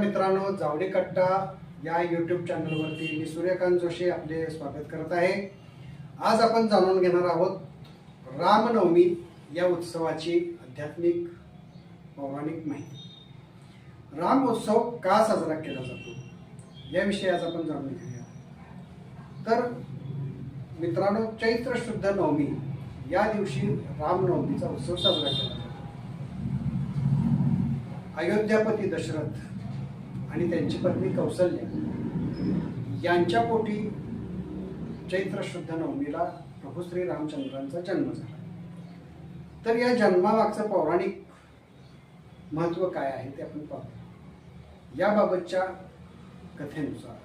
मित्रांनो, जावडी कट्टा या यूट्यूब चॅनलवरती मी सूर्यकांत जोशी आपले स्वागत करत आहे। आज आपण जाणून घेणार आहोत रामनवमी या उत्सवाची आध्यात्मिक पौराणिक माहिती। राम उत्सव का साजरा केला जातो याविषयी आज आपण जाणून घेऊया। तर मित्रांनो, चैत्र शुद्ध नवमी या दिवशी रामनवमीचा उत्सव साजरा केला जातो। अयोध्यापती दशरथ आणि त्यांची पत्नी कौसल्या यांच्या पोटी चैत्र शुद्ध नवमीला प्रभू श्री रामचंद्रांचा जन्म झाला। तर या जन्मामागचं पौराणिक महत्व काय आहे ते आपण पाहू। याबाबतच्या कथेनुसार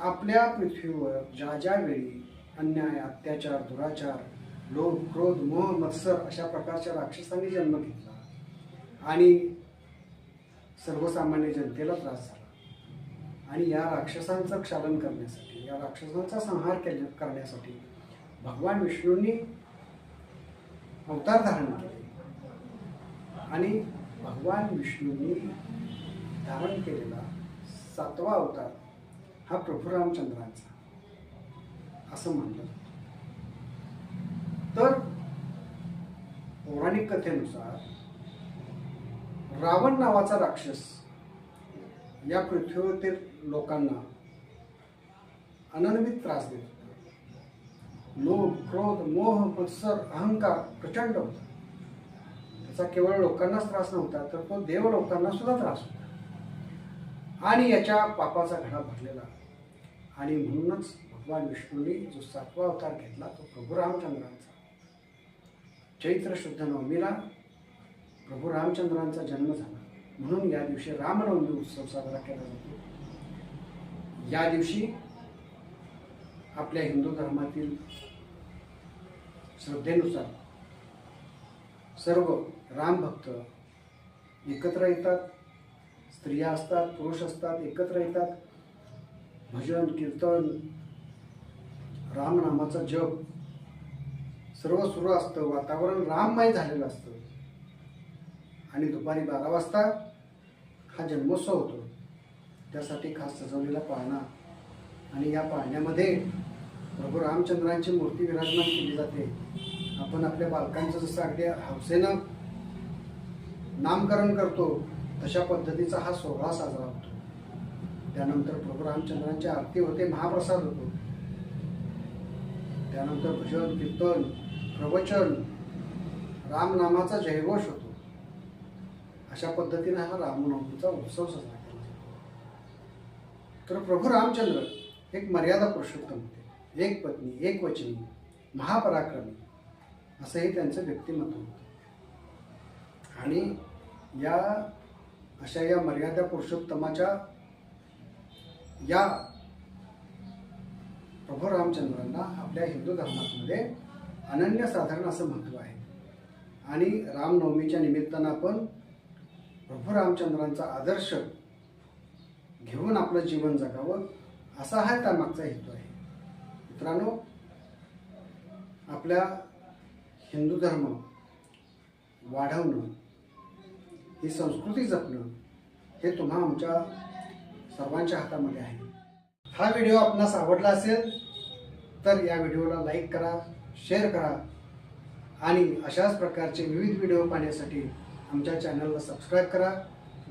आपल्या पृथ्वीवर ज्या ज्या वेळी अन्याय, अत्याचार, दुराचार, लोभ, क्रोध, मोह, मत्सर अशा प्रकारच्या राक्षसांनी जन्म घेतला आणि सर्वसामान्य जनतेला त्रास झाला आणि या राक्षसांचं क्षालन करण्यासाठी, या राक्षसांचा संहार करण्यासाठी भगवान विष्णूंनी अवतार धारण केले आणि भगवान विष्णूंनी धारण केलेला 7वा अवतार हा प्रभू रामचंद्रांचा असं मानलं जातं। तर पौराणिक कथेनुसार रावण नावाचा राक्षस या पृथ्वीवरील लोकांना अनन्वित त्रास देत होता। लोभ, क्रोध, मोह, मत्सर, अहंकार प्रचंड होता। त्याचा केवळ लोकांनाच त्रास नव्हता, तर तो देव लोकांना सुद्धा त्रास होता आणि याच्या पापाचा घडा भरलेला। आणि म्हणूनच भगवान विष्णूंनी जो 7वा अवतार घेतला तो प्रभू रामचंद्रांचा। चैत्र शुद्ध नवमीला प्रभू रामचंद्रांचा जन्म झाला म्हणून या दिवशी रामनवमी उत्सव साजरा केला जातो। या दिवशी आपल्या हिंदू धर्मातील श्रद्धेनुसार सर्व रामभक्त एकत्र येतात। स्त्रिया असतात, पुरुष असतात, एकत्र येतात। भजन, कीर्तन, रामनामाचा जप सर्व सुरू असतं। वातावरण राममय झालेलं असतं आणि दुपारी 12 वाजता हा जन्मोत्सव होतो। त्यासाठी खास सजवलेला पाळणा आणि या पाळण्यामध्ये प्रभू रामचंद्रांची मूर्ती विराजमान केली जाते। आपण आपल्या बालकांचं जसं अगदी हौसेनं नामकरण करतो तशा पद्धतीचा हा सोहळा साजरा होतो। त्यानंतर प्रभू रामचंद्रांची आरती होते, महाप्रसाद होतो। त्यानंतर भजन, कीर्तन, प्रवचन, रामनामाचा जयघोष होतो। अशा पद्धतीने हा रामनवमीचा उत्सव साजरा केला जातो। तर प्रभू रामचंद्र एक मर्यादा पुरुषोत्तम होते, एक पत्नी, एक वचनी, महापराक्रमी असंही त्यांचं व्यक्तिमत्व होतं। आणि अशा या मर्यादा पुरुषोत्तमाच्या या प्रभू रामचंद्रांना आपल्या हिंदू धर्मामध्ये अनन्यसाधारण असं महत्त्व आहे। आणि रामनवमीच्या निमित्तानं आपण प्रभू रामचंद्रांचा आदर्श घेऊन आपलं जीवन जगावं असा हा त्यामागचा हेतू आहे। मित्रांनो, आपल्या हिंदू धर्म वाढवणं, ही संस्कृती जपणं हे तुम्हा आमच्या सर्वांच्या हातामध्ये आहे। हा व्हिडिओ आपणास आवडला असेल तर या व्हिडिओला लाईक करा, शेअर करा आणि अशाच प्रकारचे विविध व्हिडिओ पाहण्यासाठी आमच्या चॅनलला सबस्क्राईब करा।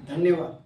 धन्यवाद।